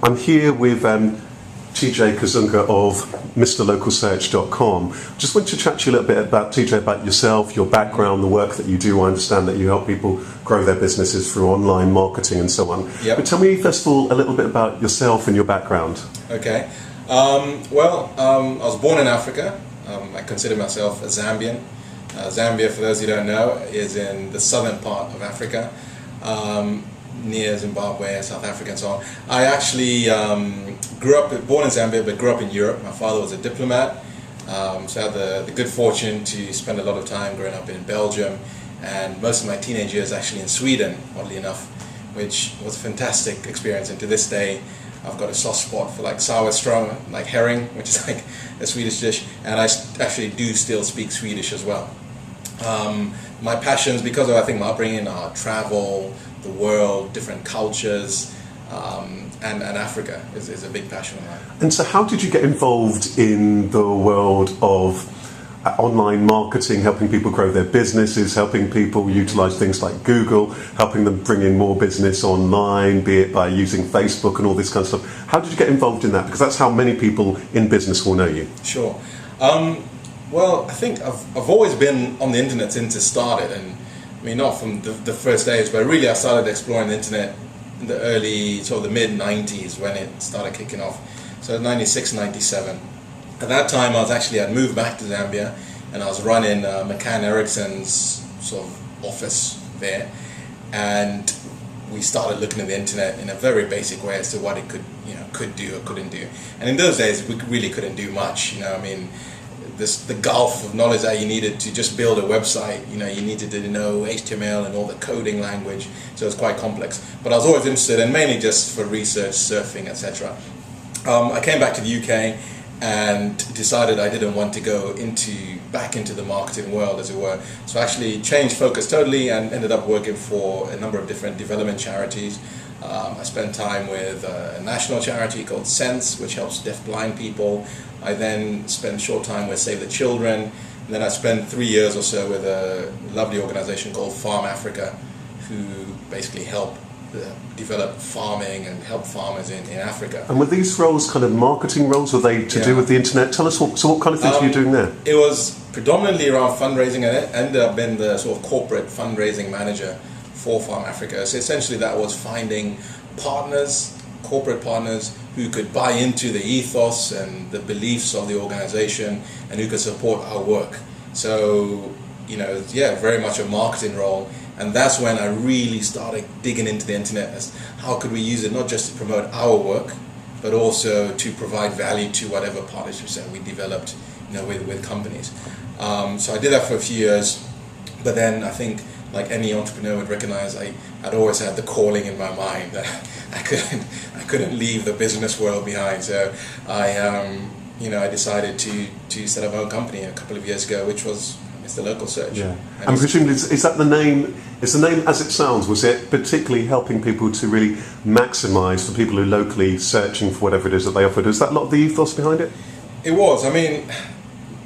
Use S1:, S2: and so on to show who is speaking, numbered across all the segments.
S1: I'm here with TJ Kazunga of MrLocalSearch.com. Just want to chat to you a little bit about, TJ, about yourself, your background, the work that you do. I understand that you help people grow their businesses through online marketing and so on.
S2: Yep.
S1: But tell me, first of all, a little bit about yourself and your background.
S2: Okay. I was born in Africa. I consider myself a Zambian. Zambia, for those who don't know, is in the southern part of Africa, near Zimbabwe, South Africa and so on. I actually born in Zambia, but grew up in Europe. My father was a diplomat, so I had the good fortune to spend a lot of time growing up in Belgium, and most of my teenage years actually in Sweden, oddly enough, which was a fantastic experience. And to this day, I've got a soft spot for like sauerström, like herring, which is like a Swedish dish, and I actually do still speak Swedish as well. My passions, because of I think my upbringing, are travel, the world, different cultures, and Africa is a big passion of mine.
S1: And so how did you get involved in the world of online marketing, helping people grow their businesses, helping people utilize things like Google, helping them bring in more business online, be it by using Facebook and all this kind of stuff? How did you get involved in that? Because that's how many people in business will know you.
S2: Sure. Well, I think I've always been on the internet since it started, and I mean not from the first days, but really I started exploring the internet in the early, sort of the mid-90s when it started kicking off. So 96, 97. At that time I'd moved back to Zambia, and I was running McCann Ericsson's sort of office there, and we started looking at the internet in a very basic way as to what it could do or couldn't do. And in those days we really couldn't do much, I mean, the gulf of knowledge that you needed to just build a website, you needed to know HTML and all the coding language, so it was quite complex. But I was always interested, and mainly just for research, surfing, etc. I came back to the UK and decided I didn't want to go back into the marketing world, as it were. So I actually changed focus totally and ended up working for a number of different development charities. I spent time with a national charity called Sense, which helps deaf-blind people. I then spent a short time with Save the Children, and then I spent 3 years or so with a lovely organization called Farm Africa, who basically help develop farming and help farmers in Africa.
S1: And were these roles kind of marketing roles? Were they to do with the internet? Tell us what kind of things were you doing there?
S2: It was predominantly around fundraising, and it ended up being the sort of corporate fundraising manager for Farm Africa. So essentially that was finding partners, corporate partners, who could buy into the ethos and the beliefs of the organization and who could support our work. So, very much a marketing role. And that's when I really started digging into the internet as how could we use it not just to promote our work, but also to provide value to whatever partnerships that we developed, with companies. So I did that for a few years, but then I think, like any entrepreneur would recognize, I'd always had the calling in my mind that I couldn't leave the business world behind. So I decided to set up my own company a couple of years ago, which was Mr. Local Search.
S1: Yeah. And presumably, is that the name? Is the name as it sounds? Was it particularly helping people to really maximise for people who are locally searching for whatever it is that they offered? Is that a lot of the ethos behind it?
S2: It was. I mean,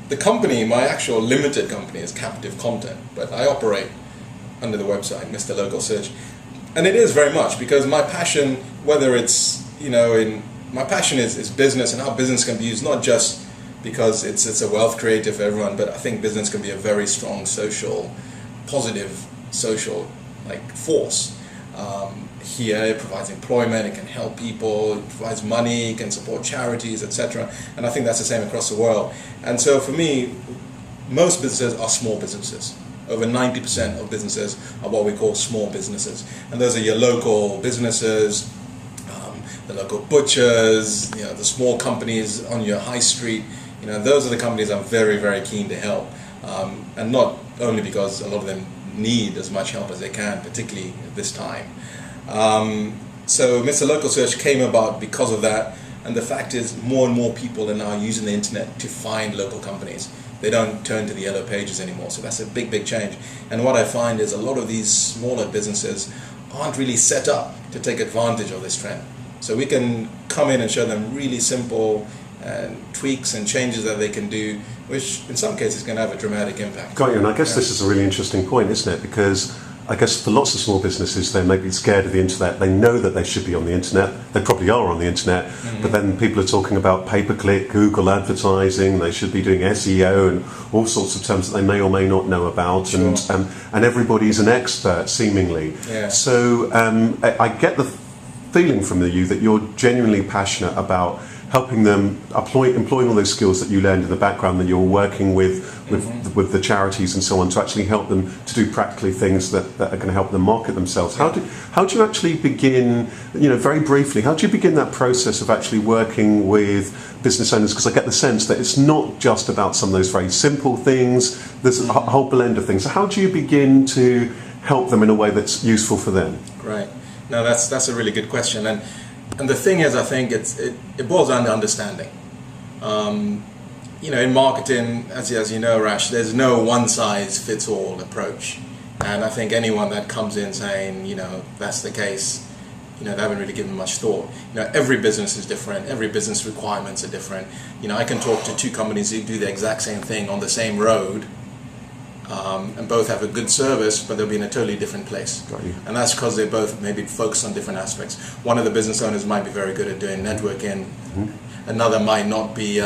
S2: the company, my actual limited company, is Captive Content, but I operate under the website Mr. Local Search, and it is very much because my passion, whether it's my passion is business and how business can be used, not just because it's a wealth creator for everyone, but I think business can be a very strong positive social force. Here it provides employment, it can help people, it provides money, it can support charities, etc. And I think that's the same across the world. And so for me, most businesses are small businesses. Over 90% of businesses are what we call small businesses. And those are your local businesses, the local butchers, the small companies on your high street. Those are the companies I'm very, very keen to help. And not only because a lot of them need as much help as they can, particularly at this time. So Mr. Local Search came about because of that. And the fact is, more and more people are now using the internet to find local companies. They don't turn to the yellow pages anymore. So that's a big, big change. And what I find is a lot of these smaller businesses aren't really set up to take advantage of this trend. So we can come in and show them really simple tweaks and changes that they can do, which in some cases can have a dramatic impact.
S1: Got you. And I guess this is a really interesting point, isn't it? Because I guess for lots of small businesses, they're maybe scared of the internet. They know that they should be on the internet. They probably are on the internet, but then people are talking about pay-per-click, Google advertising. They should be doing SEO and all sorts of terms that they may or may not know about.
S2: Sure.
S1: And everybody's an expert, seemingly.
S2: Yeah.
S1: So I get the feeling from you that you're genuinely passionate about helping them employing all those skills that you learned in the background, that you're working with the charities and so on, to actually help them to do practically things that are going to help them market themselves. How do you actually begin, very briefly, how do you begin that process of actually working with business owners? Because I get the sense that it's not just about some of those very simple things, there's a whole blend of things. So how do you begin to help them in a way that's useful for them?
S2: Right. No, that's a really good question. And the thing is, I think it boils down to understanding. In marketing, as you know, Rash, there's no one-size-fits-all approach. And I think anyone that comes in saying, that's the case, they haven't really given much thought. Every business is different. Every business requirements are different. I can talk to two companies who do the exact same thing on the same road, and both have a good service, but they'll be in a totally different place.
S1: Got you.
S2: And that's because they both maybe focus on different aspects. One of the business owners might be very good at doing networking. Another might not be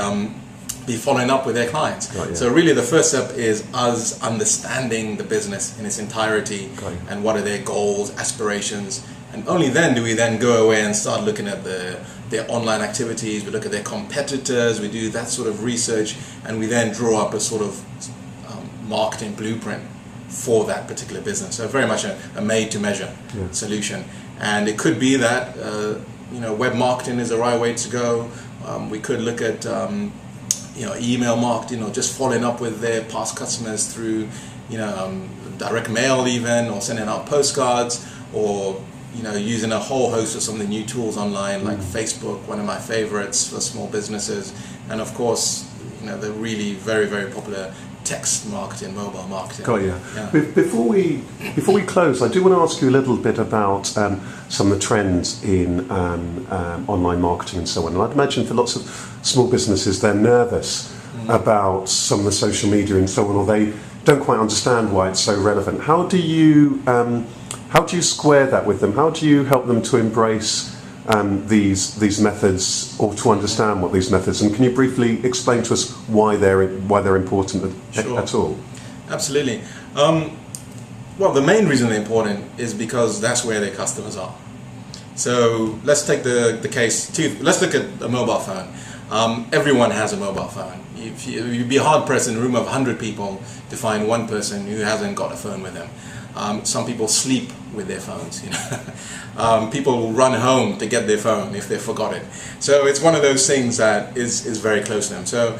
S2: following up with their clients.
S1: Got you.
S2: So really the first step is us understanding the business in its entirety and what are their goals, aspirations. And only then do we then go away and start looking at their online activities. We look at their competitors. We do that sort of research, and we then draw up a sort of marketing blueprint for that particular business. So very much a made-to-measure solution. And it could be that web marketing is the right way to go. We could look at email marketing, or just following up with their past customers through direct mail even, or sending out postcards, or using a whole host of some of the new tools online like Facebook, one of my favorites for small businesses, and of course the really very, very popular text marketing, mobile marketing.
S1: Got you.
S2: Yeah.
S1: Before we close, I do want to ask you a little bit about some of the trends in online marketing and so on. And I'd imagine for lots of small businesses, they're nervous about some of the social media and so on, or they don't quite understand why it's so relevant. How do you square that with them? How do you help them to embrace these methods, or to understand what these methods, and can you briefly explain to us why they're important at all?
S2: Absolutely. Well, the main reason they're important is because that's where their customers are. So let's take the case. Let's look at a mobile phone. Everyone has a mobile phone. You'd be hard pressed in a room of 100 people to find one person who hasn't got a phone with them. Some people sleep with their phones. People will run home to get their phone if they forgot it. So it's one of those things that is very close to them. So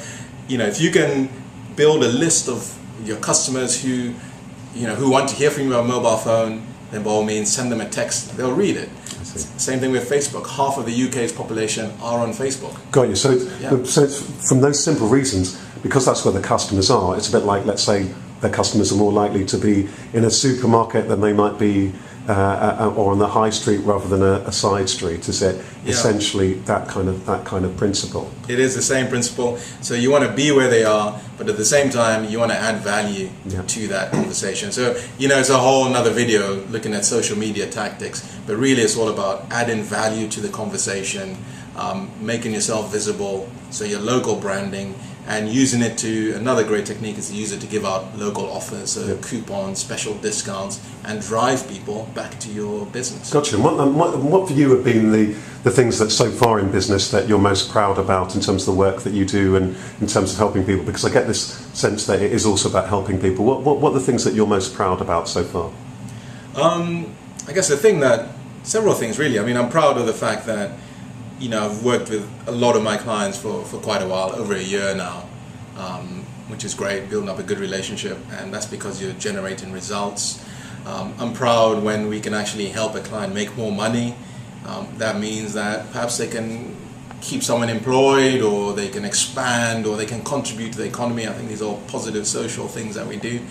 S2: if you can build a list of your customers who want to hear from you on a mobile phone, then by all means send them a text. They'll read it. Same thing with Facebook. Half of the UK's population are on Facebook.
S1: Got you. So it's from those simple reasons, because that's where the customers are. It's a bit like, let's say, their customers are more likely to be in a supermarket than they might be, or on the high street rather than a side street. Is it essentially that kind of principle? It
S2: is the same principle. So you want to be where they are, but at the same time you want to add value to that conversation. So it's a whole another video looking at social media tactics, but really it's all about adding value to the conversation, making yourself visible, so your local branding, and using it to, another great technique is to use it to give out local offers, so coupons, special discounts, and drive people back to your business.
S1: Gotcha. And what for you have been the things that so far in business that you're most proud about in terms of the work that you do and in terms of helping people? Because I get this sense that it is also about helping people. What are the things that you're most proud about so far?
S2: I guess several things really. I mean, I'm proud of the fact that I've worked with a lot of my clients for quite a while, over a year now, which is great, building up a good relationship, and that's because you're generating results. I'm proud when we can actually help a client make more money. That means that perhaps they can keep someone employed, or they can expand, or they can contribute to the economy. I think these are all positive social things that we do.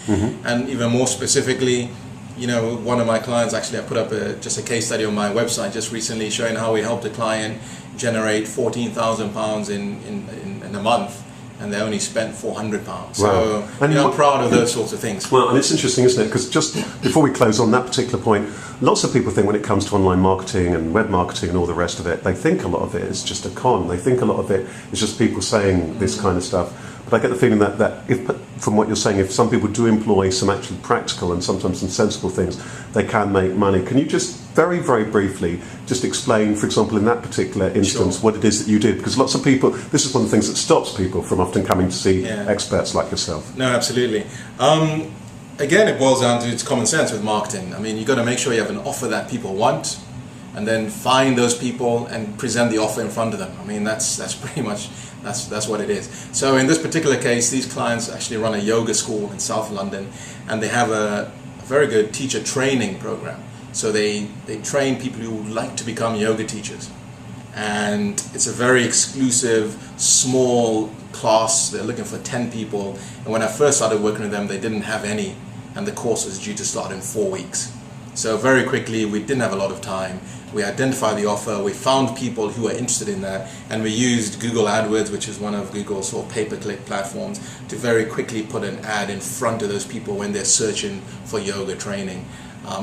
S2: And even more specifically, one of my clients, actually I put up just a case study on my website just recently showing how we helped a client generate £14,000 in a month and they only spent £400.
S1: Wow.
S2: So
S1: And
S2: I'm proud of those sorts of things.
S1: Well, and it's interesting, isn't it? Because just before we close on that particular point, lots of people think when it comes to online marketing and web marketing and all the rest of it, they think a lot of it is just a con. They think a lot of it is just people saying this kind of stuff. But I get the feeling that if, from what you're saying, if some people do employ some actually practical and sometimes some sensible things, they can make money. Can you just very, very briefly just explain, for example, in that particular instance, what it is that you did? Because lots of people, this is one of the things that stops people from often coming to see experts like yourself.
S2: No, absolutely. Again, it boils down to it's common sense with marketing. I mean, you've got to make sure you have an offer that people want, and then find those people and present the offer in front of them. I mean, that's pretty much that's what it is. So in this particular case, these clients actually run a yoga school in South London, and they have a very good teacher training program. So they train people who would like to become yoga teachers, and it's a very exclusive, small class. They're looking for 10 people, and when I first started working with them, they didn't have any, and the course was due to start in 4 weeks. So very quickly, we didn't have a lot of time. We identified the offer, we found people who were interested in that, and we used Google AdWords, which is one of Google's sort of pay-per-click platforms, to very quickly put an ad in front of those people when they're searching for yoga training.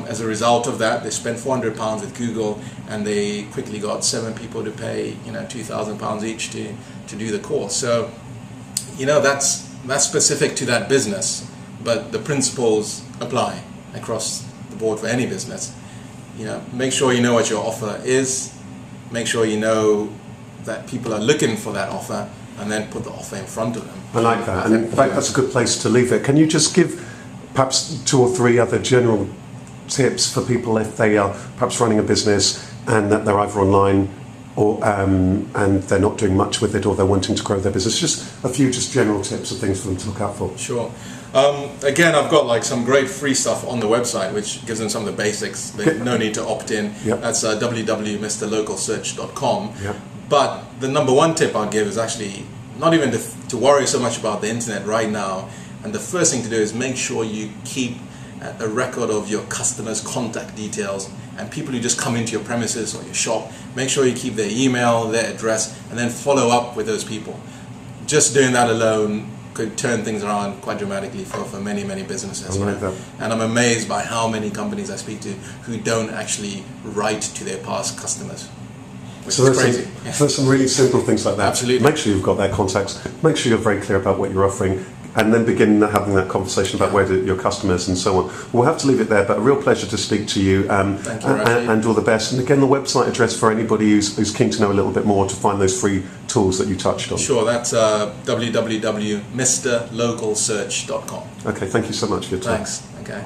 S2: As a result of that, they spent £400 with Google, and they quickly got 7 people to pay, £2,000 each to do the course. So, that's specific to that business, but the principles apply across the board for any business. Make sure you know what your offer is, make sure you know that people are looking for that offer, and then put the offer in front of them.
S1: I like that, and in fact that's a good place to leave it. Can you just give perhaps 2 or 3 other general tips for people if they are perhaps running a business and that they're either online or and they're not doing much with it, or they're wanting to grow their business? Just a few general tips of things for them to look out for.
S2: Sure. Again, I've got some great free stuff on the website which gives them some of the basics. There's no need to opt in.
S1: Yep.
S2: That's www.mrlocalsearch.com.
S1: Yep.
S2: But the number one tip I'll give is actually not even to worry so much about the internet right now. And the first thing to do is make sure you keep a record of your customers' contact details and people who just come into your premises or your shop. Make sure you keep their email, their address, and then follow up with those people. Just doing that alone could turn things around quite dramatically for many, many businesses.
S1: I like that.
S2: And I'm amazed by how many companies I speak to who don't actually write to their past customers, which is crazy.
S1: So there's some really simple things like that.
S2: Absolutely.
S1: Make sure you've got their contacts, make sure you're very clear about what you're offering, and then begin having that conversation about where your customers and so on. We'll have to leave it there, but a real pleasure to speak to you.
S2: Thank you, Rasheed.
S1: And all the best. And again, the website address for anybody who's keen to know a little bit more to find those free tools that you touched on.
S2: Sure, that's www.mrlocalsearch.com.
S1: Okay, thank you so much for your time.
S2: Thanks. Okay.